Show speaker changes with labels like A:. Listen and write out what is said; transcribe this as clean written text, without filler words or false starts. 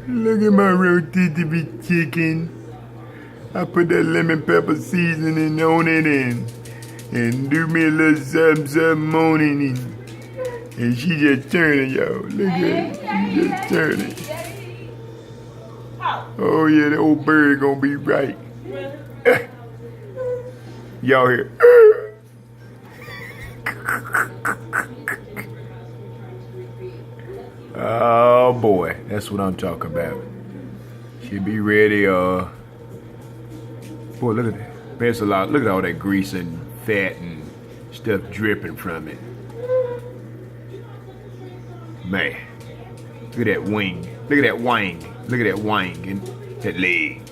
A: Look at my rotisserie chicken. I put that lemon pepper seasoning on it and do me a little something on it. And she just turning, y'all. Look at her. She just turning. Oh yeah, that old bird gonna be right. Y'all hear? Oh boy, that's what I'm talking about. Should be ready. Boy, look at that. There's a lot. Look at all that grease and fat and stuff dripping from it. Man, look at that wing. Look at that wing. Look at that wing and that leg.